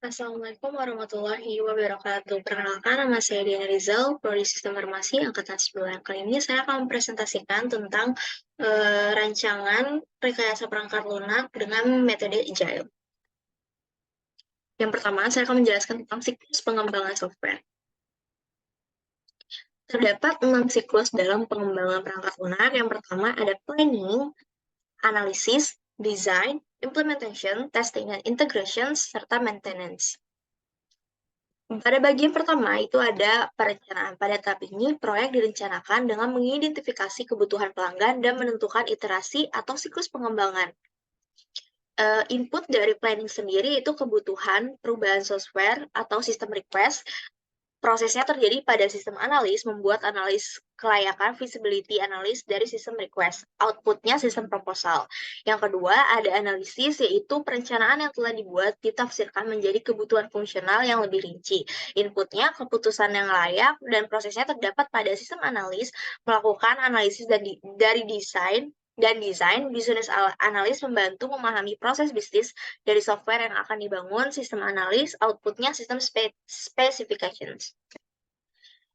Assalamualaikum warahmatullahi wabarakatuh. Perkenalkan, nama saya Diana Rizal, Prodi Sistem Informasi Angkatan 9. Kali ini saya akan mempresentasikan tentang rancangan rekayasa perangkat lunak dengan metode Agile. Yang pertama, saya akan menjelaskan tentang siklus pengembangan software. Terdapat 6 siklus dalam pengembangan perangkat lunak. Yang pertama ada planning, analisis, design, implementation, testing, and integration, serta maintenance. Pada bagian pertama itu ada perencanaan. Pada tahap ini, proyek direncanakan dengan mengidentifikasi kebutuhan pelanggan dan menentukan iterasi atau siklus pengembangan. Input dari planning sendiri itu kebutuhan perubahan software atau sistem request. Prosesnya terjadi pada sistem analis, membuat analis kelayakan feasibility analis dari sistem request. Outputnya sistem proposal. Yang kedua, ada analisis, yaitu perencanaan yang telah dibuat ditafsirkan menjadi kebutuhan fungsional yang lebih rinci. Inputnya keputusan yang layak, dan prosesnya terdapat pada sistem analis, melakukan analisis dari desain, business analis membantu memahami proses bisnis dari software yang akan dibangun. Sistem analis, outputnya sistem specifications.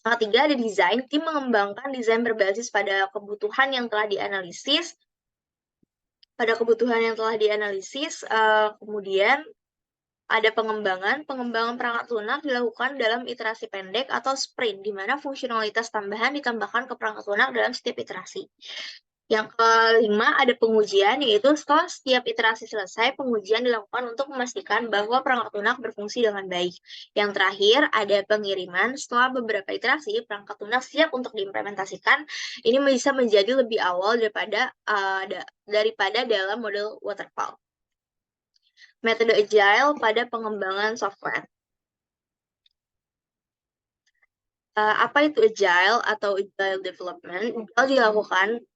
Yang ketiga ada desain. Tim mengembangkan desain berbasis pada kebutuhan yang telah dianalisis. Kemudian ada pengembangan. Pengembangan perangkat lunak dilakukan dalam iterasi pendek atau sprint, di mana fungsionalitas tambahan ditambahkan ke perangkat lunak dalam setiap iterasi. Yang kelima ada pengujian, yaitu setelah setiap iterasi selesai, pengujian dilakukan untuk memastikan bahwa perangkat lunak berfungsi dengan baik. Yang terakhir ada pengiriman. Setelah beberapa iterasi, perangkat lunak siap untuk diimplementasikan. Ini bisa menjadi lebih awal daripada dalam model waterfall. Metode Agile pada pengembangan software. Apa itu Agile atau Agile Development? Agile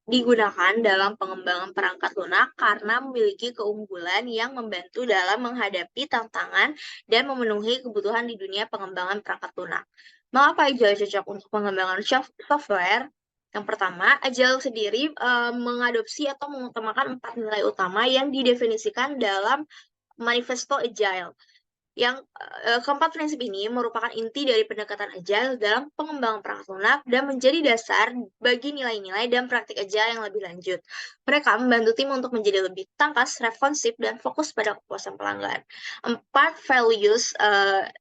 digunakan dalam pengembangan perangkat lunak karena memiliki keunggulan yang membantu dalam menghadapi tantangan dan memenuhi kebutuhan di dunia pengembangan perangkat lunak. Mengapa Agile cocok untuk pengembangan software? Yang pertama, Agile sendiri mengadopsi atau mengutamakan 4 nilai utama yang didefinisikan dalam Manifesto Agile. Yang keempat prinsip ini merupakan inti dari pendekatan Agile dalam pengembangan perangkat lunak dan menjadi dasar bagi nilai-nilai dan praktik Agile yang lebih lanjut. Mereka membantu tim untuk menjadi lebih tangkas, responsif, dan fokus pada kepuasan pelanggan. 4 values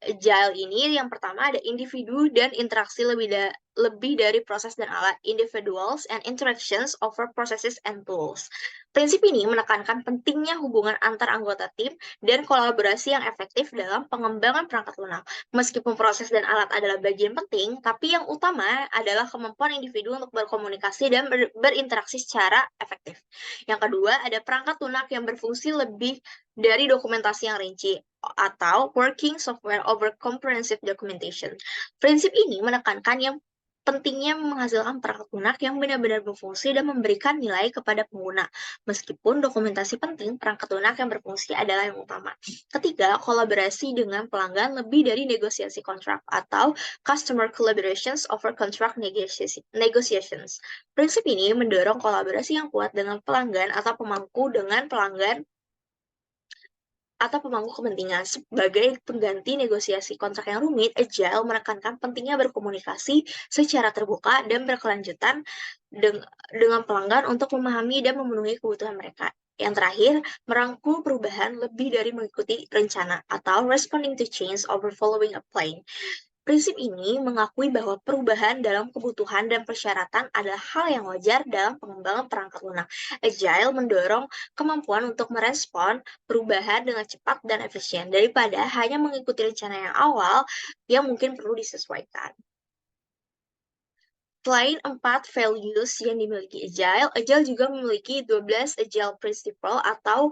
Agile ini, yang pertama ada individu dan interaksi lebih dari proses dan alat, individuals and interactions over processes and tools. Prinsip ini menekankan pentingnya hubungan antar anggota tim dan kolaborasi yang efektif dalam pengembangan perangkat lunak. Meskipun proses dan alat adalah bagian penting, tapi yang utama adalah kemampuan individu untuk berkomunikasi dan berinteraksi secara efektif. Yang kedua, ada perangkat lunak yang berfungsi lebih dari dokumentasi yang rinci atau working software over comprehensive documentation. Prinsip ini menekankan yang pentingnya menghasilkan perangkat lunak yang benar-benar berfungsi dan memberikan nilai kepada pengguna. Meskipun dokumentasi penting, perangkat lunak yang berfungsi adalah yang utama. Ketiga, kolaborasi dengan pelanggan lebih dari negosiasi kontrak atau customer collaborations over contract negotiations. Prinsip ini mendorong kolaborasi yang kuat dengan pelanggan atau pemangku kepentingan. Sebagai pengganti negosiasi kontrak yang rumit, Agile menekankan pentingnya berkomunikasi secara terbuka dan berkelanjutan dengan pelanggan untuk memahami dan memenuhi kebutuhan mereka. Yang terakhir, merangkul perubahan lebih dari mengikuti rencana atau responding to change over following a plan. Prinsip ini mengakui bahwa perubahan dalam kebutuhan dan persyaratan adalah hal yang wajar dalam pengembangan perangkat lunak. Agile mendorong kemampuan untuk merespon perubahan dengan cepat dan efisien daripada hanya mengikuti rencana yang awal yang mungkin perlu disesuaikan. Selain 4 values yang dimiliki Agile juga memiliki 12 Agile Principle atau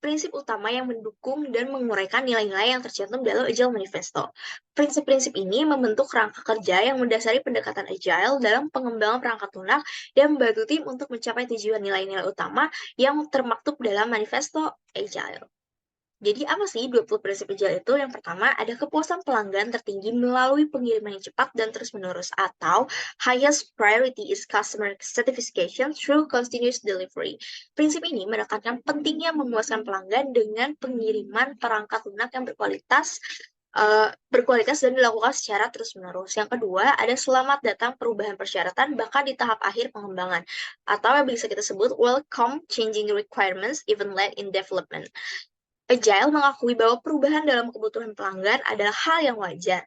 prinsip utama yang mendukung dan menguraikan nilai-nilai yang tercantum dalam Agile Manifesto. Prinsip-prinsip ini membentuk kerangka kerja yang mendasari pendekatan Agile dalam pengembangan perangkat lunak dan membantu tim untuk mencapai tujuan nilai-nilai utama yang termaktub dalam Manifesto Agile. Jadi apa sih 20 prinsip agile itu? Yang pertama, ada kepuasan pelanggan tertinggi melalui pengiriman yang cepat dan terus-menerus, atau highest priority is customer satisfaction through continuous delivery. Prinsip ini menekankan pentingnya memuaskan pelanggan dengan pengiriman perangkat lunak yang berkualitas dan dilakukan secara terus-menerus. Yang kedua, ada selamat datang perubahan persyaratan bahkan di tahap akhir pengembangan, atau yang bisa kita sebut welcome changing requirements even late in development. Agile mengakui bahwa perubahan dalam kebutuhan pelanggan adalah hal yang wajar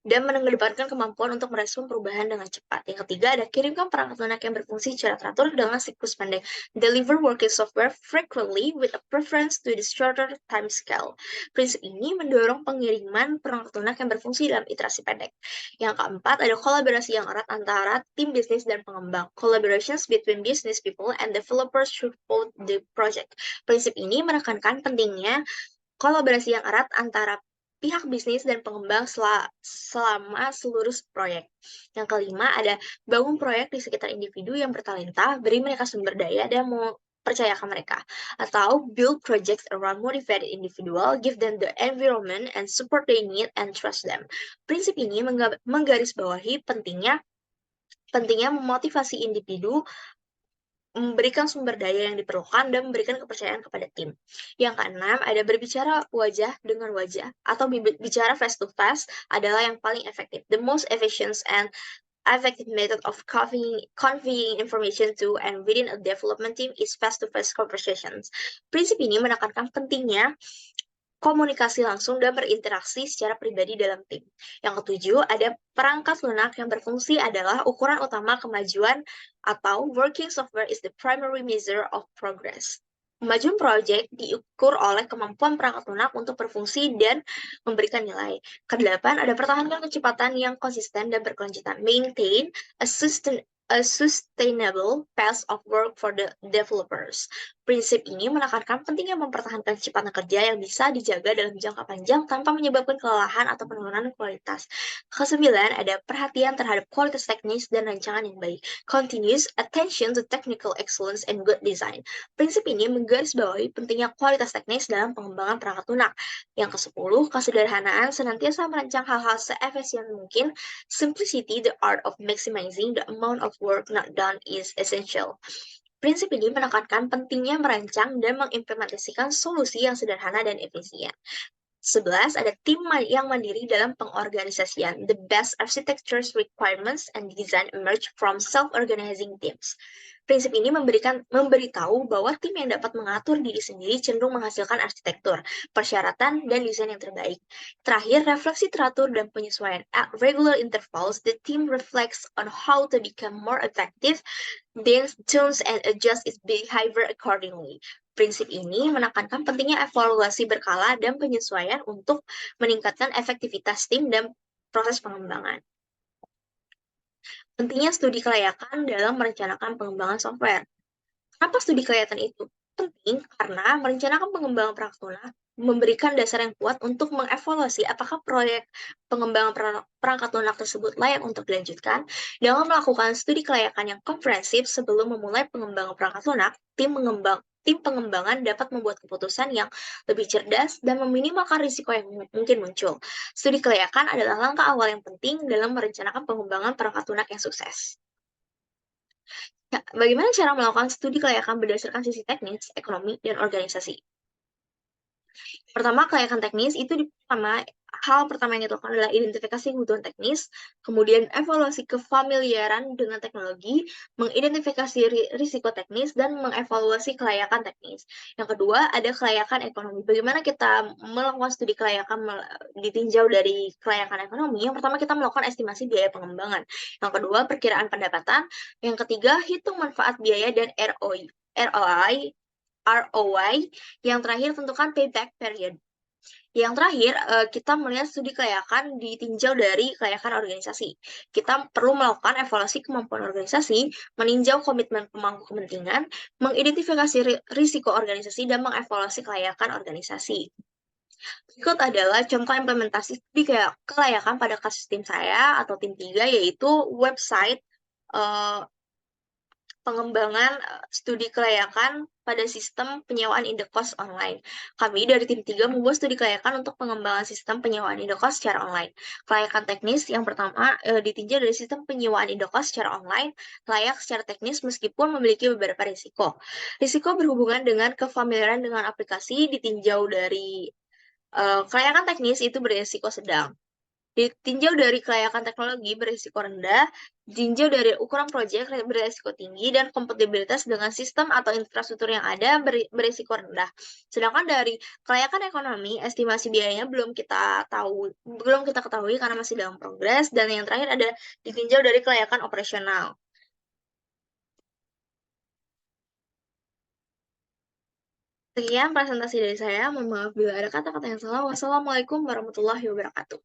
dan mengedepankan kemampuan untuk merespon perubahan dengan cepat. Yang ketiga, ada kirimkan perangkat lunak yang berfungsi secara teratur dengan siklus pendek. Deliver working software frequently with a preference to the shorter time scale. Prinsip ini mendorong pengiriman perangkat lunak yang berfungsi dalam iterasi pendek. Yang keempat, ada kolaborasi yang erat antara tim bisnis dan pengembang. Collaborations between business people and developers support the project. Prinsip ini menekankan pentingnya kolaborasi yang erat antara pihak bisnis dan pengembang selama seluruh proyek. Yang kelima, ada bangun proyek di sekitar individu yang bertalenta, beri mereka sumber daya dan mau percayakan mereka. Atau build projects around motivated individual, give them the environment and support they need and trust them. Prinsip ini menggarisbawahi pentingnya memotivasi individu, memberikan sumber daya yang diperlukan, dan memberikan kepercayaan kepada tim. Yang keenam, ada berbicara wajah dengan wajah atau bicara face to face adalah yang paling efektif. The most efficient and effective method of conveying information to and within a development team is face-to-face conversations. Prinsip ini menekankan pentingnya komunikasi langsung dan berinteraksi secara pribadi dalam tim. Yang ketujuh, ada perangkat lunak yang berfungsi adalah ukuran utama kemajuan atau working software is the primary measure of progress. Kemajuan proyek diukur oleh kemampuan perangkat lunak untuk berfungsi dan memberikan nilai. Kedelapan, ada pertahankan kecepatan yang konsisten dan berkelanjutan. Maintain a sustainable pace of work for the developers. Prinsip ini menekankan pentingnya mempertahankan kecepatan kerja yang bisa dijaga dalam jangka panjang tanpa menyebabkan kelelahan atau penurunan kualitas. Kesembilan, ada perhatian terhadap kualitas teknis dan rancangan yang baik. Continuous attention to technical excellence and good design. Prinsip ini menggarisbawahi pentingnya kualitas teknis dalam pengembangan perangkat lunak. Yang ke-10, kesederhanaan, senantiasa merancang hal-hal seefisien mungkin. Simplicity, the art of maximizing the amount of work not done, is essential. Prinsip ini menekankan pentingnya merancang dan mengimplementasikan solusi yang sederhana dan efisien. 11, ada tim yang mandiri dalam pengorganisasian. The best architecture's requirements and design emerge from self-organizing teams. Prinsip ini memberitahu bahwa tim yang dapat mengatur diri sendiri cenderung menghasilkan arsitektur, persyaratan, dan desain yang terbaik. Terakhir, refleksi teratur dan penyesuaian. At regular intervals, the team reflects on how to become more effective, then tunes and adjust its behavior accordingly. Prinsip ini menekankan pentingnya evaluasi berkala dan penyesuaian untuk meningkatkan efektivitas tim dan proses pengembangan. Pentingnya studi kelayakan dalam merencanakan pengembangan software. Kenapa studi kelayakan itu penting? Karena merencanakan pengembangan perangkat lunak memberikan dasar yang kuat untuk mengevaluasi apakah proyek pengembangan perangkat lunak tersebut layak untuk dilanjutkan. Dengan melakukan studi kelayakan yang komprehensif sebelum memulai pengembangan perangkat lunak, tim pengembangan dapat membuat keputusan yang lebih cerdas dan meminimalkan risiko yang mungkin muncul. Studi kelayakan adalah langkah awal yang penting dalam merencanakan pengembangan perangkat lunak yang sukses. Ya, bagaimana cara melakukan studi kelayakan berdasarkan sisi teknis, ekonomi, dan organisasi? Pertama, kelayakan teknis itu hal pertama yang dilakukan adalah identifikasi kebutuhan teknis, kemudian evaluasi kefamiliaran dengan teknologi, mengidentifikasi risiko teknis, dan mengevaluasi kelayakan teknis. Yang kedua, ada kelayakan ekonomi. Bagaimana kita melakukan studi kelayakan ditinjau dari kelayakan ekonomi? Yang pertama, kita melakukan estimasi biaya pengembangan. Yang kedua, perkiraan pendapatan. Yang ketiga, hitung manfaat biaya dan ROI. Yang terakhir, tentukan payback period. Yang terakhir, kita melihat studi kelayakan ditinjau dari kelayakan organisasi. Kita perlu melakukan evaluasi kemampuan organisasi, meninjau komitmen pemangku kepentingan, mengidentifikasi risiko organisasi, dan mengevaluasi kelayakan organisasi. Berikut adalah contoh implementasi studi kelayakan pada kasus tim saya atau tim 3, yaitu website pengembangan studi kelayakan pada sistem penyewaan indekos online. Kami dari tim 3 membuat studi kelayakan untuk pengembangan sistem penyewaan indekos secara online. Kelayakan teknis yang pertama ditinjau dari sistem penyewaan indekos secara online, layak secara teknis meskipun memiliki beberapa risiko. Risiko berhubungan dengan kefamiliaran dengan aplikasi ditinjau dari kelayakan teknis itu berisiko sedang. Ditinjau dari kelayakan teknologi berisiko rendah, ditinjau dari ukuran proyek berisiko tinggi, dan kompatibilitas dengan sistem atau infrastruktur yang ada berisiko rendah. Sedangkan dari kelayakan ekonomi, estimasi biayanya belum kita ketahui karena masih dalam progres, dan yang terakhir ada ditinjau dari kelayakan operasional. Sekian presentasi dari saya. Mohon maaf bila ada kata-kata yang salah. Wassalamualaikum warahmatullahi wabarakatuh.